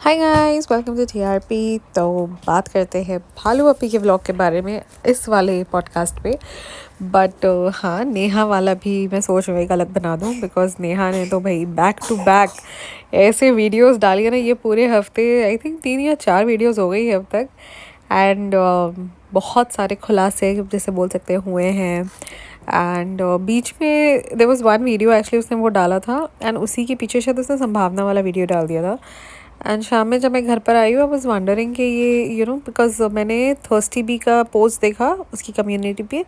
Hi guys, welcome to TRP. तो बात करते हैं भालू अपी के व्लॉग के बारे में इस वाले पॉडकास्ट पे। बट हाँ, नेहा वाला भी मैं सोच रही हूँ एक अलग बना दूँ, बिकॉज नेहा ने तो भाई बैक टू बैक ऐसे वीडियोस डाली है ना ये पूरे हफ्ते। आई थिंक 3 या 4 वीडियोस हो गई है अब तक। एंड बहुत सारे खुलासे जैसे बोल सकते हुए हैं। एंड बीच में there was one video actually उसने वो डाला था, एंड उसी के पीछे शायद उसने संभावना वाला वीडियो डाल दिया था। एंड शाम में जब मैं घर पर आई हूँ, आई वॉज वंडरिंग कि ये बिकॉज मैंने थर्स्टी बी का पोस्ट देखा उसकी कम्युनिटी पे,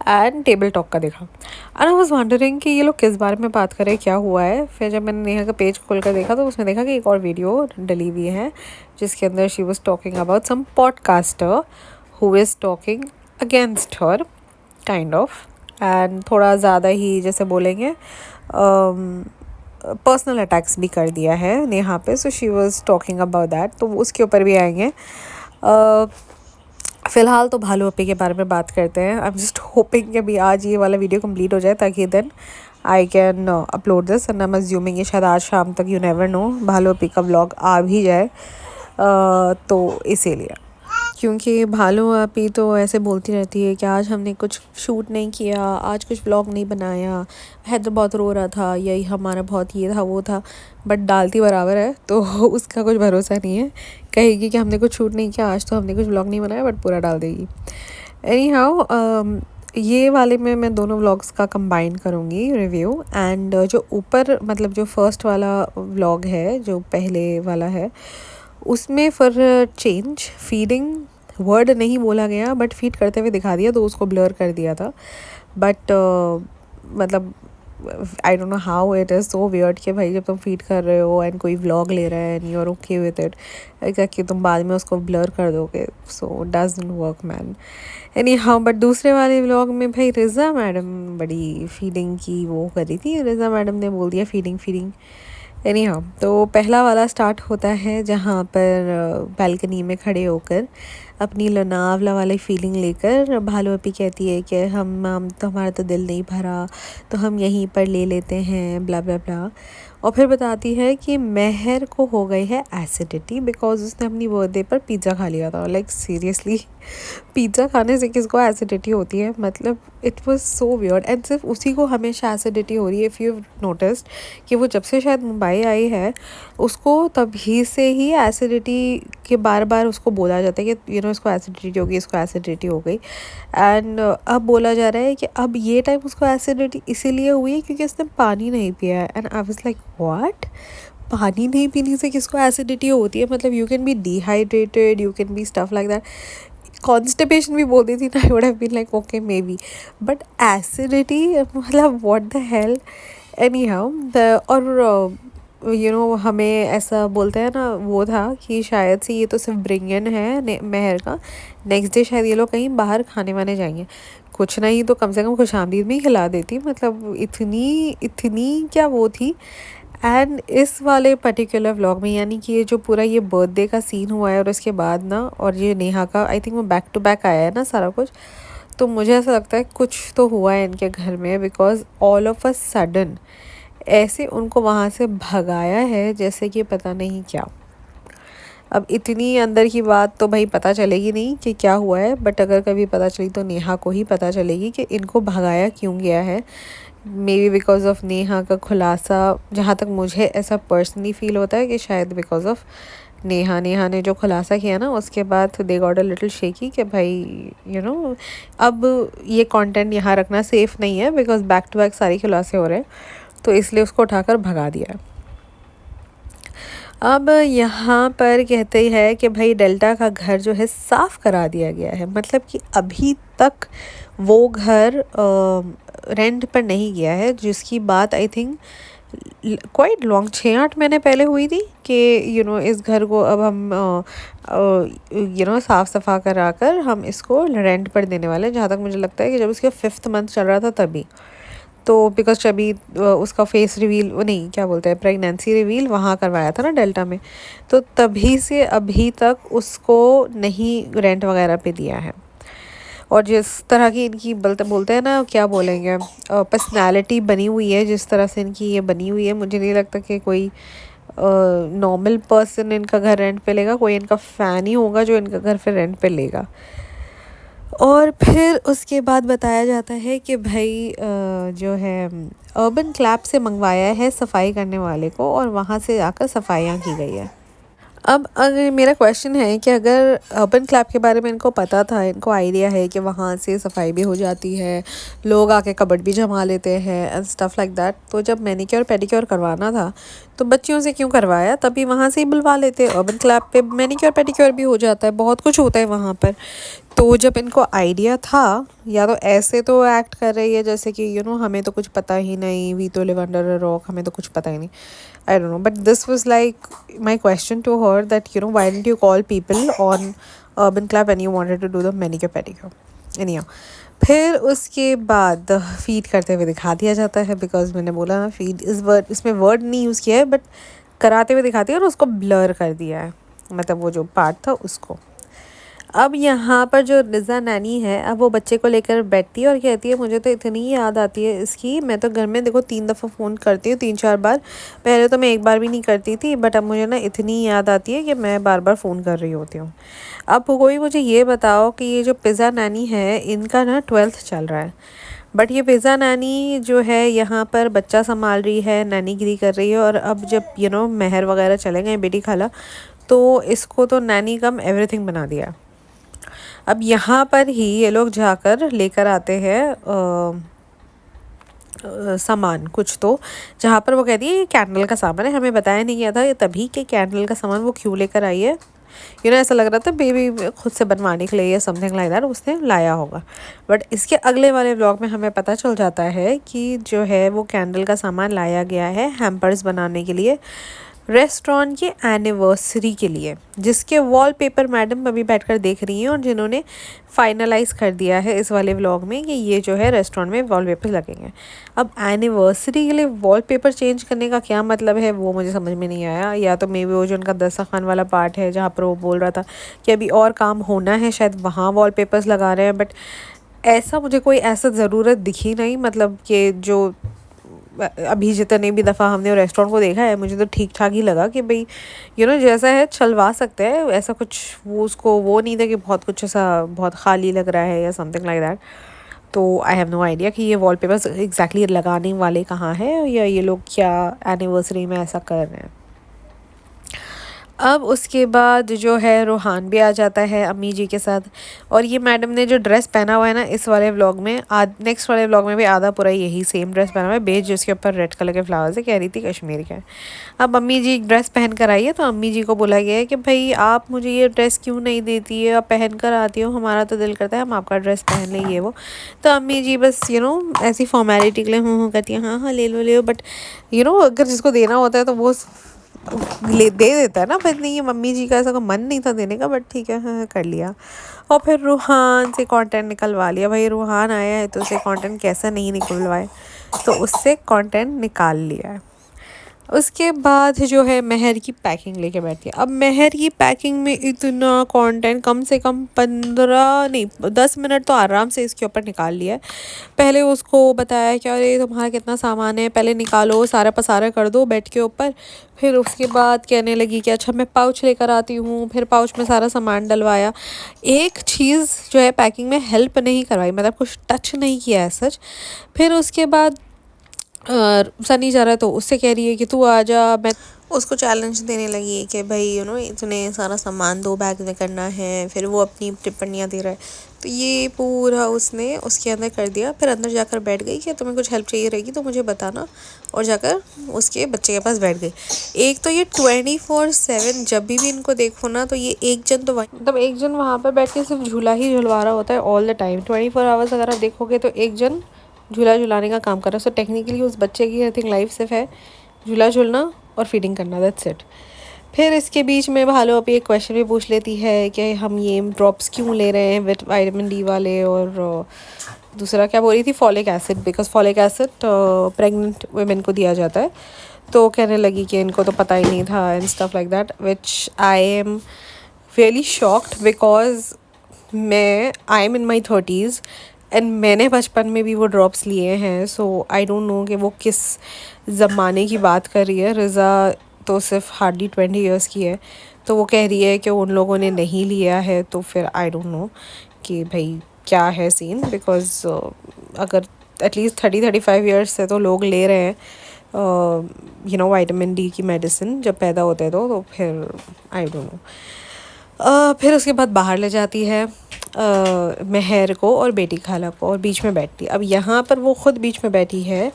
एंड टेबल टॉक का देखा। एंड आई वॉज वंडरिंग कि ये लोग किस बारे में बात करें, क्या हुआ है। फिर जब मैंने नेहा का पेज खोल कर देखा तो उसमें देखा कि एक और वीडियो डली हुई है जिसके अंदर she was talking about some podcaster who is talking against her kind of. And थोड़ा ज़्यादा ही जैसे बोलेंगे पर्सनल अटैक्स भी कर दिया है नेहा पे। So she was talking about that, तो उसके ऊपर भी आएंगे। फ़िलहाल तो भालू अपी के बारे में बात करते हैं। आई एम जस्ट होपिंग कि अभी आज ये वाला वीडियो कंप्लीट हो जाए ताकि then I can upload this. And I am assuming ये शायद आज शाम तक, यू नेवर नो, भालू अपी का व्लॉग आ भी जाए। तो इसीलिए, क्योंकि भालू अपी तो ऐसे बोलती रहती है कि आज हमने कुछ शूट नहीं किया, आज कुछ व्लॉग नहीं बनाया, हैदर बहुत रो रहा था, यही हमारा बहुत ये था वो था। बट डालती बराबर है, तो उसका कुछ भरोसा नहीं है। कहेगी कि हमने कुछ शूट नहीं किया आज, तो हमने कुछ व्लॉग नहीं बनाया, बट पूरा डाल देगी। एनी हाउ, ये वाले में मैं दोनों व्लॉग्स का कंबाइन करूँगी रिव्यू। एंड जो ऊपर मतलब जो फर्स्ट वाला व्लॉग है, जो पहले वाला है, उसमें फॉर चेंज फीडिंग वर्ड नहीं बोला गया, बट फीड करते हुए दिखा दिया, तो उसको ब्लर कर दिया था। बट मतलब I don't know how it is so weird कि भाई जब तुम फीड कर रहे हो एंड कोई व्लॉग ले रहा है and you are okay with it, क्या कि तुम बाद में उसको ब्लर कर दोगे। So doesn't work man. Anyhow, but दूसरे वाले व्लॉग में भाई रिज़ा मैडम बड़ी फीडिंग की वो कर रही थी। रिज़ा मैडम ने बोल दिया फीडिंग फीडिंग। एनी हाउ, तो पहला वाला स्टार्ट होता है जहाँ पर बालकनी में खड़े होकर अपनी लोनावला वाली फीलिंग लेकर भालू अपी कहती है कि हम तो हमारा तो दिल नहीं भरा, तो हम यहीं पर ले लेते हैं, ब्ला ब्ला ब्ला। और फिर बताती है कि महर को हो गई है एसिडिटी बिकॉज उसने अपनी बर्थडे पर पिज़्ज़ा खा लिया था। लाइक सीरियसली, पिज़्ज़ा खाने से किसको एसिडिटी होती है? मतलब it was so weird. And सिर्फ उसी को हमेशा एसिडिटी हो रही है। इफ़ यू नोटिस्ड कि वो जब से शायद मुंबई आई है, उसको तभी से ही एसिडिटी के बार बार उसको बोला जाता है कि इसको एसिडिटी हो गई, इसको एसिडिटी हो गई। एंड अब बोला जा रहा है कि अब ये टाइम उसको एसिडिटी इसीलिए हुई है क्योंकि उसने पानी नहीं पिया है। And I was like what? पानी नहीं पीने से किसको एसिडिटी होती है? मतलब you can be dehydrated, you can be stuff like that. Constipation भी बोलती थी ना, I would have been like okay maybe, but acidity मतलब what the hell. Anyhow, और हमें ऐसा बोलते हैं ना, वो था कि शायद से ये तो सिर्फ ब्रिंग इन है महर का। नेक्स्ट डे शायद ये लोग कहीं बाहर खाने वाने जाएंगे, कुछ नहीं तो कम से कम खुशामदीद में ही खिला देती। मतलब इतनी इतनी क्या वो थी। एंड इस वाले पर्टिकुलर व्लॉग में, यानी कि ये जो पूरा ये बर्थडे का सीन हुआ है और उसके बाद ना, और ये नेहा का आई थिंक वो बैक टू बैक आया है ना सारा कुछ, तो मुझे ऐसा लगता है कुछ तो हुआ है इनके घर में। Because all of a sudden ऐसे उनको वहाँ से भगाया है जैसे कि पता नहीं क्या। अब इतनी अंदर की बात तो भाई पता चलेगी नहीं कि क्या हुआ है, बट अगर कभी पता चली तो नेहा को ही पता चलेगी कि इनको भगाया क्यों गया है। May be because of Neha का खुलासा, जहाँ तक मुझे ऐसा पर्सनली फील होता है कि शायद बिकॉज ऑफ नेहा ने जो खुलासा किया ना, उसके बाद they got a little shaky कि भाई अब ये कंटेंट यहाँ रखना सेफ़ नहीं है बिकॉज बैक टू बैक सारे खुलासे हो रहे हैं, तो इसलिए उसको उठाकर भगा दिया है। अब यहाँ पर कहते हैं कि भाई डेल्टा का घर जो है साफ़ करा दिया गया है। मतलब कि अभी तक वो घर रेंट पर नहीं गया है, जिसकी बात आई थिंक क्वाइट लॉन्ग 6-8 महीने पहले हुई थी कि इस घर को अब हम साफ़ सफ़ा करा कर हम इसको रेंट पर देने वाले हैं। जहाँ तक मुझे लगता है कि जब उसका 5th मंथ चल रहा था तभी, तो बिकॉज अभी उसका फेस रिवील, वो नहीं क्या बोलते हैं, प्रेगनेंसी रिवील वहाँ करवाया था ना डेल्टा में, तो तभी से अभी तक उसको नहीं रेंट वगैरह पे दिया है। और जिस तरह की इनकी बोलते हैं ना, क्या बोलेंगे, पर्सनालिटी बनी हुई है, जिस तरह से इनकी ये बनी हुई है, मुझे नहीं लगता कि कोई नॉर्मल पर्सन इनका घर रेंट पे लेगा, कोई इनका फ़ैन ही होगा जो इनका घर फिर रेंट पे लेगा। और फिर उसके बाद बताया जाता है कि भाई जो है अर्बन क्लैब से मंगवाया है सफाई करने वाले को और वहाँ से जाकर सफाइयाँ की गई है। अब अगर मेरा क्वेश्चन है कि अगर अर्बन क्लैब के बारे में इनको पता था, इनको आइडिया है कि वहाँ से सफाई भी हो जाती है, लोग आके कबर्ड भी जमा लेते हैं एंड स्टफ़ लाइक दैट, तो जब मैनिक्योर पेडिक्योर करवाना था तो बच्चियों से क्यों करवाया, तभी वहाँ से ही बुलवा लेते। अर्बन क्लैब पे मैनिक्योर पेडिक्योर भी हो जाता है, बहुत कुछ होता है वहाँ पर। तो जब इनको आइडिया था, या तो ऐसे तो एक्ट कर रही है जैसे कि हमें तो कुछ पता ही नहीं, वी तो लिव अंडर अ रॉक, हमें तो कुछ पता ही नहीं। I don't know, but this was like my question to her that why didn't you call people on Urban Club when you wanted to do the manicure pedicure? Anyhow, फिर उसके बाद feed करते हुए दिखा दिया जाता है, बिकॉज मैंने बोला ना फीड इस वर्ड, इसमें वर्ड नहीं यूज़ किया है बट कराते हुए दिखाती है और उसको ब्लर कर दिया है, मतलब वो जो पार्ट था उसको। अब यहाँ पर जो रिज़ा नानी है, अब वो बच्चे को लेकर बैठती है और कहती है मुझे तो इतनी याद आती है इसकी, मैं तो घर में देखो 3 दफ़ा फ़ोन करती हूँ, 3-4 बार, पहले तो मैं एक बार भी नहीं करती थी, बट अब मुझे ना इतनी याद आती है कि मैं बार बार फ़ोन कर रही होती हूँ। अब कोई मुझे ये बताओ कि ये जो पिज़्ज़ा नानी है इनका ना 12th चल रहा है, बट ये पिज़्ज़ा नानी जो है यहाँ पर बच्चा संभाल रही है, नानीगिरी कर रही है, और अब जब मेहर वगैरह चले गए बेटी खाला, तो इसको तो नानी कम एवरीथिंग बना दिया। अब यहाँ पर ही ये लोग जाकर लेकर आते हैं सामान कुछ, तो जहाँ पर वो कहती है ये कैंडल का सामान है, हमें बताया नहीं गया था ये तभी कि कैंडल का सामान वो क्यों लेकर आई है। ऐसा लग रहा था बेबी खुद से बनवाने के लिए या समथिंग लाइक दैट उसने लाया होगा। बट इसके अगले वाले व्लॉग में हमें पता चल जाता है कि जो है वो कैंडल का सामान लाया गया है हैम्पर्स बनाने के लिए, रेस्टोरेंट की एनिवर्सरी के लिए, जिसके वॉलपेपर मैडम अभी बैठकर देख रही हैं और जिन्होंने फाइनलाइज कर दिया है इस वाले व्लॉग में कि ये जो है रेस्टोरेंट में वॉलपेपर लगेंगे। अब एनिवर्सरी के लिए वॉलपेपर चेंज करने का क्या मतलब है वो मुझे समझ में नहीं आया, या तो मे बी वो जो उनका दस्तरखान वाला पार्ट है जहाँ पर वो बोल रहा था कि अभी और काम होना है, शायद वहाँ वॉलपेपर्स लगा रहे हैं, बट ऐसा मुझे कोई ऐसा ज़रूरत दिखी नहीं। मतलब कि जो अभी जितने भी दफ़ा हमने रेस्टोरेंट को देखा है मुझे तो ठीक ठाक ही लगा कि भाई जैसा है चलवा सकते हैं, ऐसा कुछ वो उसको वो नहीं था कि बहुत कुछ ऐसा बहुत खाली लग रहा है या समथिंग लाइक दैट। तो आई हैव नो आइडिया कि ये वॉलपेपर्स एग्जैक्टली लगाने वाले कहाँ हैं या ये लोग क्या एनिवर्सरी में ऐसा कर रहे हैं। अब उसके बाद जो है रूहान भी आ जाता है अम्मी जी के साथ, और ये मैडम ने जो ड्रेस पहना हुआ है ना इस वाले व्लॉग में, नेक्स्ट वाले व्लॉग में भी आधा पूरा यही सेम ड्रेस पहना हुआ है, बेज जिसके ऊपर रेड कलर के फ्लावर्स है, कह रही थी कश्मीर का है। अब अम्मी जी ड्रेस पहन कर आई है तो अम्मी जी को बोला गया है कि भाई आप मुझे ये ड्रेस क्यों नहीं देती है, आप पहन कर आती हो, हमारा तो दिल करता है हम आपका ड्रेस पहन लें ये वो। तो अम्मी जी बस ऐसी फॉर्मेलिटी के लिए करती है, हाँ हाँ ले लो, बट अगर जिसको देना होता है तो वो दे देता है ना, बट नहीं ये मम्मी जी का ऐसा कोई मन नहीं था देने का, बट ठीक है हाँ कर लिया। और फिर रूहान से कंटेंट निकलवा लिया, भाई रूहान आया है तो उसे कंटेंट कैसा नहीं निकलवाए, तो उससे कंटेंट निकाल लिया है। उसके बाद जो है मेहर की पैकिंग लेके बैठी है। अब मेहर की पैकिंग में इतना कंटेंट, कम से कम 15 नहीं 10 मिनट तो आराम से इसके ऊपर निकाल लिया है। पहले उसको बताया कि अरे तुम्हारा कितना सामान है, पहले निकालो सारा पसारा कर दो बेड के ऊपर। फिर उसके बाद कहने लगी कि अच्छा मैं पाउच लेकर आती हूँ, फिर पाउच में सारा सामान डलवाया। एक चीज़ जो है पैकिंग में हेल्प नहीं करवाई, मतलब कुछ टच नहीं किया है सच। फिर उसके बाद सनी जा रहा है तो उससे कह रही है कि तू आ जा, मैं उसको चैलेंज देने लगी कि भाई इतने सारा सामान 2 बैग में करना है, फिर वो अपनी टिप्पणियाँ दे रहा है, तो ये पूरा उसने उसके अंदर कर दिया। फिर अंदर जाकर बैठ गई कि तुम्हें कुछ हेल्प चाहिए रहेगी तो मुझे बताना, और जाकर उसके बच्चे के पास बैठ गई। एक तो ये 24/7 जब भी इनको देखो ना तो ये एक जन तो मतलब एक जन वहाँ पर बैठ के सिर्फ झूला ही झुलवा रहा होता है ऑल द टाइम, 24 आवर्स अगर आप देखोगे तो एक जन झूला झुलाने का काम कर रहा है। सो टेक्निकली उस बच्चे की आई थिंक लाइफ सिर्फ है झूला झूलना और फीडिंग करना, दैट्स इट। फिर इसके बीच में भालो अभी एक क्वेश्चन भी पूछ लेती है कि हम ये ड्रॉप्स क्यों ले रहे हैं विटामिन डी वाले, और दूसरा क्या बोल रही थी folic acid, because folic acid pregnant women को दिया जाता है। तो कहने लगी कि इनको तो पता ही नहीं था and stuff like that, which I am really shocked because I am in my 30s and मैंने बचपन में भी वो ड्रॉप्स लिए हैं। सो आई डोंट नो कि वो किस ज़माने की बात कर रही है। रिज़ा तो सिर्फ हार्डली 20 ईयर्स की है। तो वो कह रही है कि उन लोगों ने नहीं लिया है, तो फिर आई डोंट नो कि भाई क्या है सीन, बिकॉज अगर एटलीस्ट 30-35 ईयर्स से तो लोग ले रहे हैं विटामिन डी की मेडिसिन जब पैदा होते हैं तो फिर आई डोंट नो। फिर उसके बाद बाहर ले जाती है महर को और बेटी खाला को, और बीच में बैठती है। अब यहाँ पर वो ख़ुद बीच में बैठी है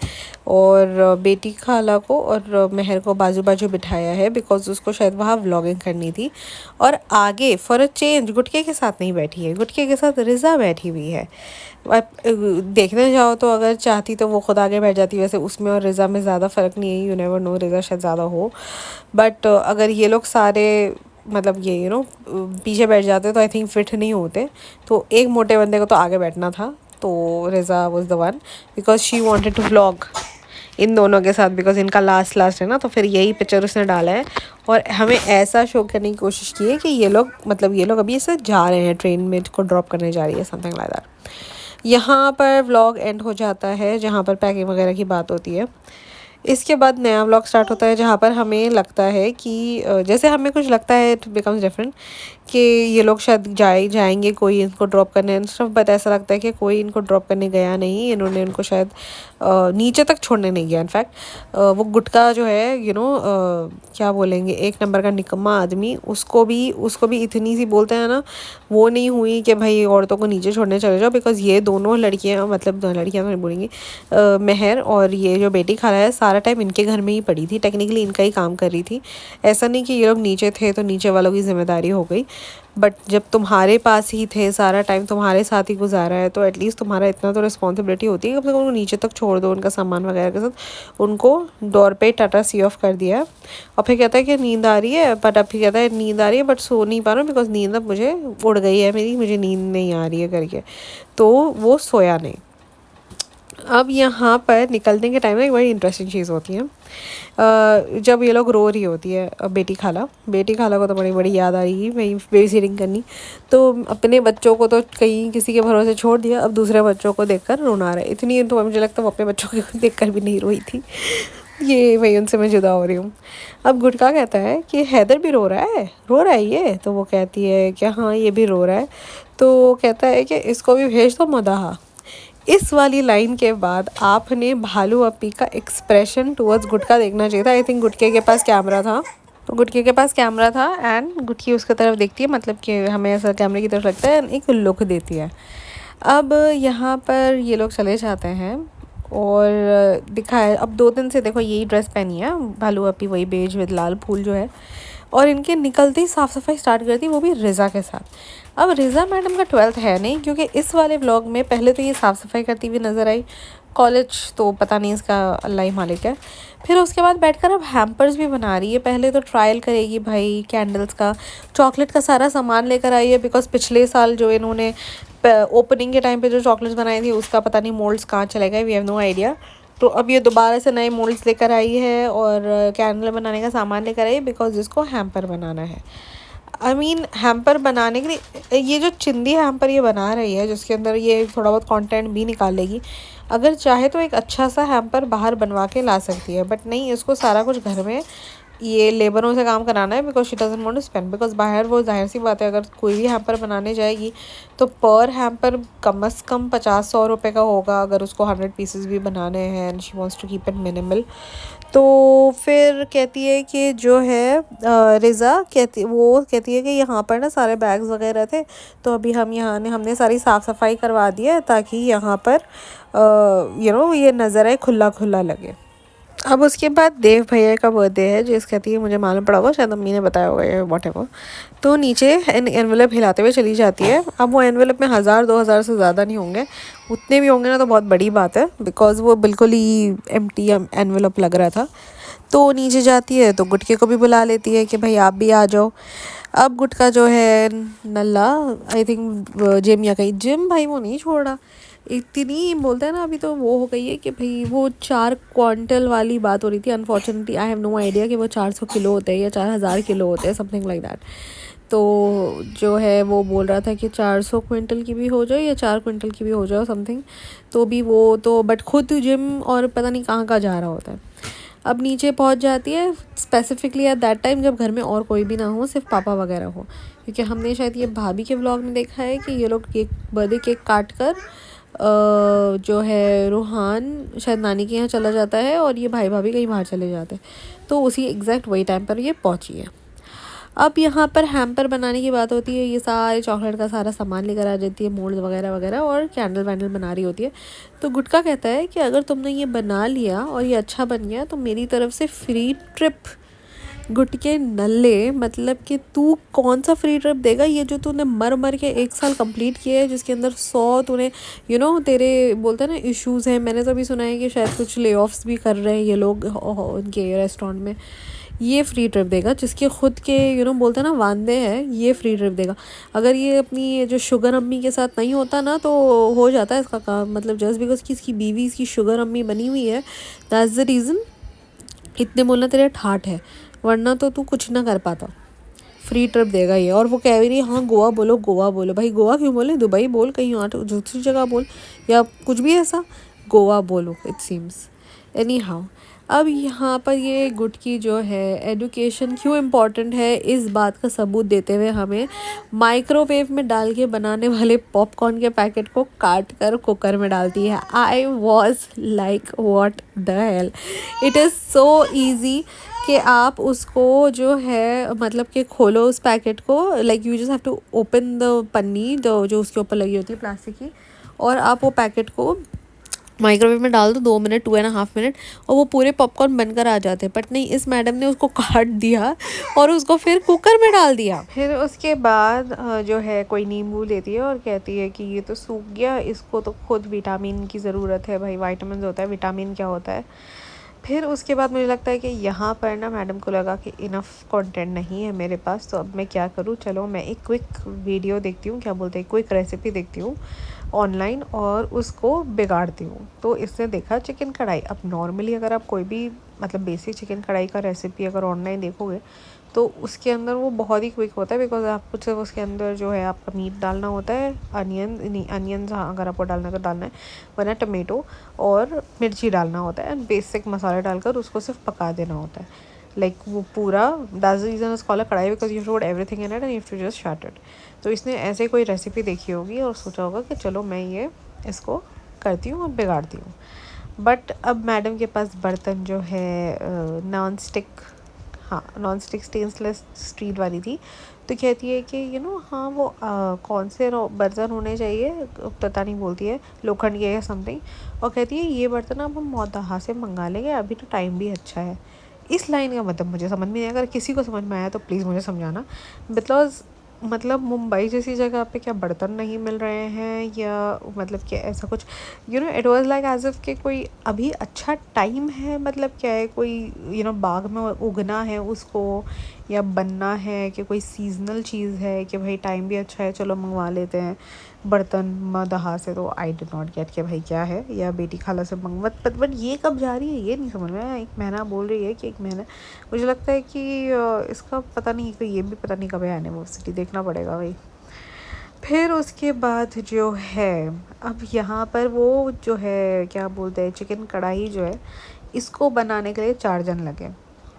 और बेटी खाला को और महर को बाजू बाजू बिठाया है, बिकॉज उसको शायद वहाँ व्लॉगिंग करनी थी। और आगे फॉर अ चेंज गुटके के साथ नहीं बैठी है, गुटके के साथ रिज़ा बैठी हुई है। देखने जाओ तो अगर चाहती तो वो खुद आगे बैठ जाती, वैसे उसमें और रिज़ा में ज़्यादा फ़र्क नहीं है, यू नेवर नो, रिज़ा शायद ज़्यादा हो। बट अगर ये लोग सारे मतलब ये पीछे बैठ जाते तो आई थिंक फिट नहीं होते, तो एक मोटे बंदे को तो आगे बैठना था। तो Riza was the one, because she wanted to vlog इन दोनों के साथ, बिकॉज इनका लास्ट है ना, तो फिर यही पिक्चर उसने डाला है। और हमें ऐसा शो करने की कोशिश की है कि ये लोग अभी ऐसे जा रहे हैं, ट्रेन में को ड्रॉप करने जा रही है, समथिंग लाइक दैट। यहाँ पर व्लॉग एंड हो जाता है जहाँ पर पैकिंग वगैरह की बात होती है। इसके बाद नया व्लॉग स्टार्ट होता है जहाँ पर हमें लगता है कि जैसे हमें कुछ लगता है इट बिकम्स डिफरेंट कि ये लोग शायद जाएंगे कोई इनको ड्रॉप करने एंड स्टफ, बट ऐसा लगता है कि कोई इनको ड्रॉप करने गया नहीं, इन्होंने इनको शायद नीचे तक छोड़ने नहीं गया। इनफैक्ट वो गुटका जो है क्या बोलेंगे, एक नंबर का निकम्मा आदमी, उसको भी इतनी सी बोलते हैं ना, वो नहीं हुई कि भाई औरतों को नीचे छोड़ने चले जाओ, बिकॉज ये दोनों लड़कियाँ, मतलब लड़कियाँ तो नहीं बोलेंगी, महर और ये जो बेटी खाला है सारा टाइम इनके घर में ही पड़ी थी, टेक्निकली इनका ही काम कर रही थी। ऐसा नहीं कि ये लोग नीचे थे तो नीचे वालों की जिम्मेदारी हो गई, बट जब तुम्हारे पास ही थे, सारा टाइम तुम्हारे साथ ही गुजारा है, तो एटलीस्ट तुम्हारा इतना तो रिस्पॉन्सिबिलिटी होती है कि कम से कम उनको नीचे तक छोड़ दो, उनका सामान वगैरह के साथ। उनको डोर पे टाटा सी ऑफ कर दिया है। और फिर कहता है कि नींद आ रही है, बट अब फिर कहता है नींद आ रही है बट सो नहीं पा रहा हूँ, बिकॉज नींद अब मुझे उड़ गई है मेरी, मुझे नींद नहीं आ रही है करके, तो वो सोया नहीं। अब यहाँ पर निकलने के टाइम में एक बड़ी इंटरेस्टिंग चीज़ होती है, जब ये लोग रो रही होती है बेटी खाला को तो बड़ी बड़ी याद आ रही है वही बेबी सिटिंग करनी, तो अपने बच्चों को तो कहीं किसी के भरोसे छोड़ दिया, अब दूसरे बच्चों को देखकर रोना रहा है। इतनी तो मुझे लगता है वो अपने बच्चों को देखकर भी नहीं रोई थी, ये वही उनसे मैं जुदा हो रही हूँ। अब गुटका कहता है कि हैदर भी रो रहा है ये, तो वो कहती है कि हाँ ये भी रो रहा है, तो कहता है कि इसको भी भेज दो मदाहा। इस वाली लाइन के बाद आपने भालू अपी का एक्सप्रेशन टुवर्ड्स गुटका देखना चाहिए था। आई थिंक गुटके के पास कैमरा था, तो गुटके के पास कैमरा था एंड गुटकी उसकी तरफ देखती है, मतलब कि हमें ऐसा कैमरे की तरफ लगता है, एक लुक देती है। अब यहाँ पर ये लोग चले जाते हैं और दिखाया, अब 2 दिन से देखो यही ड्रेस पहनी है भालू अपी, वही बेज विद लाल फूल जो है, और इनके निकलते ही साफ़ सफाई स्टार्ट करती, वो भी रिज़ा के साथ। अब रिज़ा मैडम का 12th है नहीं, क्योंकि इस वाले व्लॉग में पहले तो ये साफ़ सफाई करती हुई नज़र आई, कॉलेज तो पता नहीं इसका अल्लाह ही मालिक है। फिर उसके बाद बैठकर अब हैम्पर्स भी बना रही है, पहले तो ट्रायल करेगी भाई कैंडल्स का, चॉकलेट का सारा सामान लेकर आई है, बिकॉज पिछले साल जो इन्होंने ओपनिंग के टाइम पे जो चॉकलेट्स बनाई थी उसका पता नहीं मोल्ड्स कहाँ चले गए, वी हैव नो आइडिया। तो अब ये दोबारा से नए मोल्ड्स लेकर आई है और कैंडल बनाने का सामान लेकर आई है, बिकॉज इसको हैम्पर बनाना है। आई मीन हैम्पर बनाने के लिए ये जो चिंदी हैम्पर ये बना रही है, जिसके अंदर ये थोड़ा बहुत कंटेंट भी निकालेगी, अगर चाहे तो एक अच्छा सा हैम्पर बाहर बनवा के ला सकती है, बट नहीं, इसको सारा कुछ घर में ये लेबरों से काम कराना है, because she doesn't want to spend, because बाहर वो जाहिर सी बात है अगर कोई भी हैम्पर बनाने जाएगी तो पर हैम्पर कम से कम 50-100 रुपये का होगा, अगर उसको 100 पीसेस भी बनाने हैं and she wants to keep it minimal. तो फिर कहती है कि जो है रिज़ा कहती है कि यहाँ पर ना सारे बैग्स वगैरह थे, तो अभी हमने सारी साफ़ सफाई करवा दी है ताकि यहाँ पर ये नज़र आए, खुला खुला लगे। अब उसके बाद देव भैया का बर्थडे है, जिस कहती है मुझे मालूम पड़ा होगा, शायद अम्मी ने बताया होगा या व्हाटएवर, तो नीचे एनवेलप हिलाते हुए चली जाती है। अब वो एनवेलप में 1000-2000 से ज़्यादा नहीं होंगे, उतने भी होंगे ना तो बहुत बड़ी बात है, बिकॉज़ वो बिल्कुल ही एम्प्टी एनवेलप लग रहा था। तो नीचे जाती है तो गुटके को भी बुला लेती है कि भाई आप भी आ जाओ। अब गुटका जो है नल्ला, आई थिंक जिम या कहीं जिम, भाई वो नहीं छोड़ रहा, इतनी बोलते हैं ना, अभी तो वो हो गई है कि भाई वो 4 क्वांटल वाली बात हो रही थी। Unfortunately I have no idea कि वो 400 किलो होते हैं या 4000 किलो होते हैं, समथिंग लाइक दैट। तो जो है वो बोल रहा था कि 400 क्विंटल की भी हो जाए या 4 क्विंटल की भी हो जाए समथिंग, तो भी वो तो बट खुद जिम और पता नहीं कहाँ जा रहा होता है। अब नीचे पहुंच जाती है स्पेसिफिकली एट दैट टाइम जब घर में और कोई भी ना हो, सिर्फ पापा वगैरह हो, क्योंकि हमने शायद ये भाभी के व्लॉग में देखा है कि ये लोग केक बर्थडे केक काट कर जो है रूहान शायद नानी के यहाँ चला जाता है और ये भाई भाभी कहीं बाहर चले जाते हैं, तो उसी एग्जैक्ट वही टाइम पर ये पहुँची है। अब यहाँ पर हैम्पर बनाने की बात होती है, ये सारे चॉकलेट का सारा सामान लेकर आ जाती है, मोल्ड वगैरह वगैरह, और कैंडल वैंडल बना रही होती है। तो गुटका कहता है कि अगर तुमने ये बना लिया और ये अच्छा बन गया तो मेरी तरफ से फ्री ट्रिप। गुटके नल्ले, मतलब कि तू कौन सा फ्री ट्रिप देगा? ये जो तूने मर मर के 1 साल कंप्लीट किया है, जिसके अंदर 100 तूने तेरे बोलते हैं ना इश्यूज़ हैं। मैंने तो अभी सुना है कि शायद कुछ ले ऑफ्स भी कर रहे हैं ये लोग उनके रेस्टोरेंट में। ये फ्री ट्रिप देगा जिसके खुद के बोलते हैं ना वांदे हैं, ये फ्री ट्रिप देगा। अगर ये अपनी जो शुगर अम्मी के साथ नहीं होता ना तो हो जाता है इसका काम, मतलब जस्ट बिकॉज कि इसकी बीवी इसकी शुगर अम्मी बनी हुई है, दैट्स द रीज़न इतने बोलना तेरे ठाठ है, वरना तो तू कुछ ना कर पाता। फ्री ट्रिप देगा ये। और वो कह भी रही हाँ गोवा बोलो, गोवा बोलो। भाई गोवा क्यों बोले, दुबई बोल, कहीं और दूसरी जगह बोल, या कुछ भी ऐसा, गोवा बोलो इट सीम्स। एनी हाउ, अब यहाँ पर ये गुटकी जो है एडुकेशन क्यों इम्पॉर्टेंट है इस बात का सबूत देते हुए हमें माइक्रोवेव में डाल के बनाने वाले पॉपकॉर्न के पैकेट को काट कर कुकर में डालती है। I was like what the hello, it is so easy कि आप उसको जो है मतलब कि खोलो उस पैकेट को, like you just have to open the पन्नी जो उसके ऊपर लगी होती है प्लास्टिक की, और आप वो पैकेट को माइक्रोवेव में डाल दो 2 मिनट 2.5 मिनट, और वो पूरे पॉपकॉर्न बनकर आ जाते हैं। बट नहीं, इस मैडम ने उसको काट दिया और उसको फिर कुकर में डाल दिया। फिर उसके बाद जो है कोई नींबू लेती है और कहती है कि ये तो सूख गया, इसको तो खुद विटामिन की ज़रूरत है। भाई विटामिन होता है, विटामिन क्या होता है। फिर उसके बाद मुझे लगता है कि यहाँ पर ना मैडम को लगा कि इनफ कंटेंट नहीं है मेरे पास, तो अब मैं क्या करूँ, चलो मैं एक क्विक वीडियो देखती हूँ, क्या बोलते हैं क्विक रेसिपी देखती हूँ ऑनलाइन और उसको बिगाड़ती हूँ। तो इसने देखा चिकन कढ़ाई। अब नॉर्मली अगर आप कोई भी मतलब बेसिक चिकन कढ़ाई का रेसिपी अगर ऑनलाइन देखोगे तो उसके अंदर वो बहुत ही क्विक होता है, बिकॉज आपको सिर्फ उसके अंदर जो है आपका मीट डालना होता है, अनियन हाँ अगर आपको डालना तो डालना है, वरना टमेटो और मिर्ची डालना होता है, एंड बेसिक मसाले डालकर उसको सिर्फ पका देना होता है। लाइक वो पूरा that's the reason is called kadhai, because you put everything in it and you to just shut it. तो इसने ऐसे कोई रेसिपी देखी होगी और सोचा होगा कि चलो मैं ये इसको करती हूँ और बिगाड़ती हूँ। बट अब मैडम के पास बर्तन जो है नॉन स्टिक, हाँ नॉन स्टिक स्टेनलेस स्टील वाली थी। तो कहती है कि हाँ वो कौन से बर्तन होने चाहिए, पता नहीं, बोलती है लोखंड के या समथिंग, और कहती है ये बर्तन अब हम मौतहा से मंगा लेंगे, अभी तो टाइम भी अच्छा है। इस लाइन का मतलब मुझे समझ में नहीं, अगर किसी को समझ में आया तो प्लीज़ मुझे समझाना। बिकॉज मतलब मुंबई जैसी जगह पे क्या बर्तन नहीं मिल रहे हैं, या मतलब क्या ऐसा कुछ it was like as if कि कोई अभी अच्छा टाइम है, मतलब क्या है कोई बाग में उगना है उसको, या बनना है, कि कोई सीजनल चीज़ है कि भाई टाइम भी अच्छा है चलो मंगवा लेते हैं बर्तन मदहा से। तो आई डिड नॉट गेट कि भाई क्या है, या बेटी खाला से मंगवा, बट ये कब जा रही है ये नहीं समझ में आया। 1 महीना बोल रही है कि 1 महीना, मुझे लगता है कि इसका पता नहीं, कि ये भी पता नहीं कब है एनिवर्सरी, देखना पड़ेगा भाई। फिर उसके बाद जो है अब यहाँ पर वो जो है क्या बोलते हैं चिकन कढ़ाई जो है, इसको बनाने के लिए 4 जन लगे।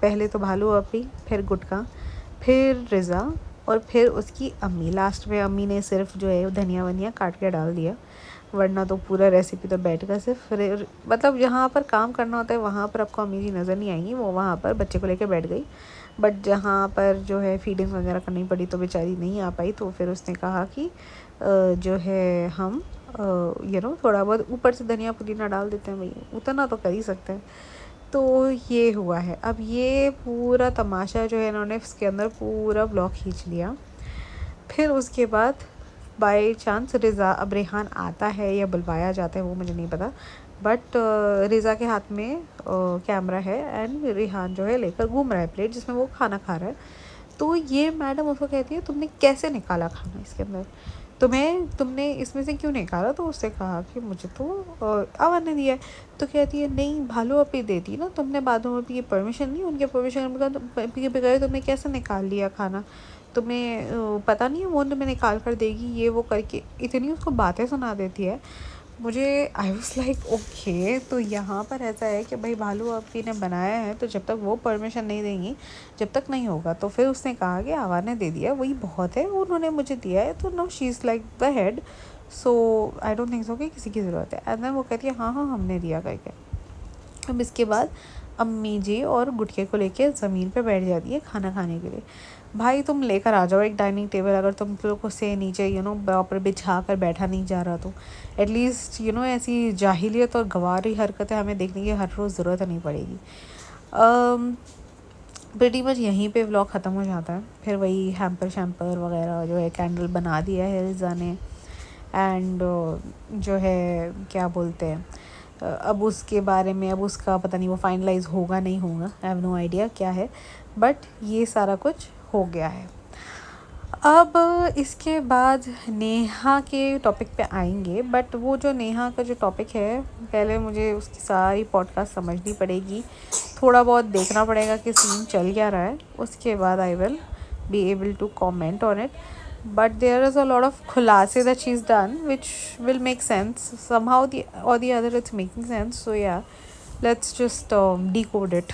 पहले तो भालू अपी, फिर गुटका, फिर रिज़ा, और फिर उसकी अम्मी। लास्ट में अम्मी ने सिर्फ जो है धनिया वनिया काट के डाल दिया, वरना तो पूरा रेसिपी तो बैठ कर सिर्फ मतलब जहाँ पर काम करना होता है वहाँ पर आपको अम्मी जी नज़र नहीं आएंगी, वो वहाँ पर बच्चे को लेकर बैठ गई। बट जहाँ पर जो है फीडिंग वगैरह करनी पड़ी तो बेचारी नहीं आ पाई, तो फिर उसने कहा कि जो है हम थोड़ा बहुत ऊपर से धनिया पुदीना डाल देते हैं, भैया उतना तो कर ही सकते हैं। तो ये हुआ है। अब ये पूरा तमाशा जो है इन्होंने इसके अंदर पूरा ब्लॉग खींच लिया। फिर उसके बाद बाय चांस रिज़ा, अब रेहान आता है या बुलवाया जाता है वो मुझे नहीं पता, बट रिज़ा के हाथ में कैमरा है एंड रेहान जो है लेकर घूम रहा है प्लेट जिसमें वो खाना खा रहा है। तो ये मैडम उसको कहती है तुमने कैसे निकाला खाना इसके अंदर, तुमने इसमें से क्यों निकाला? तो उससे कहा कि मुझे तो अवन ने दिया है। तो कहती है नहीं भालू अपी देती ना, तुमने बाद में की परमिशन नहीं, उनके परमिशन के बगैर तुमने कैसे निकाल लिया खाना, तुम्हें पता नहीं है वो तुम्हें निकाल कर देगी, ये वो करके इतनी उसको बातें सुना देती है। मुझे आई वाज लाइक ओके, तो यहाँ पर ऐसा है कि भाई भालू आपी ने बनाया है, तो जब तक वो परमिशन नहीं देंगी जब तक नहीं होगा। तो फिर उसने कहा कि आवा ने दे दिया वही बहुत है, उन्होंने मुझे दिया है, तो no she is like the head, so I don't think so कि किसी की ज़रूरत है। एंड देन वो कहती है हाँ हाँ हमने दिया करके। अब इसके बाद अम्मी जी और गुटके को लेके ज़मीन पे बैठ जाती है खाना खाने के लिए। भाई तुम लेकर आ जाओ एक डाइनिंग टेबल, अगर तुम लोग को से नीचे प्रॉपर बिछा कर बैठा नहीं जा रहा, तो एटलीस्ट ऐसी जाहिलियत और गवारी हरकतें हमें देखने की हर रोज़ ज़रूरत नहीं पड़ेगी। प्रीटी मच यहीं पे व्लॉग ख़त्म हो जाता है। फिर वही हैम्पर शैम्पर वगैरह जो है कैंडल बना दिया है रिज़ा ने, एंड जो है क्या बोलते हैं, अब उसके बारे में अब उसका पता नहीं वो फाइनलाइज होगा नहीं होगा, आई हैव नो आइडिया क्या है, बट ये सारा कुछ हो गया है। अब इसके बाद नेहा के टॉपिक पे आएंगे, बट वो जो नेहा का जो टॉपिक है पहले मुझे उसकी सारी पॉडकास्ट समझनी पड़ेगी, थोड़ा बहुत देखना पड़ेगा कि सीन चल क्या रहा है, उसके बाद I will be able to comment on it. But there is a lot of khulase that she's done which will make sense somehow, the or the other it's making sense, so yeah, let's just decode it.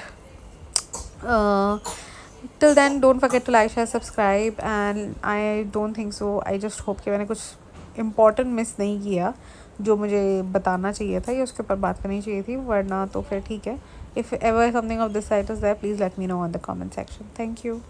Till then don't forget to like, share, subscribe, and I don't think so, I just hope कि मैंने कुछ important miss नहीं किया जो मुझे बताना चाहिए था या उसके ऊपर बात करनी चाहिए थी, वरना तो फिर ठीक है। If ever something of this site is there, please let me know on the comment section. Thank you.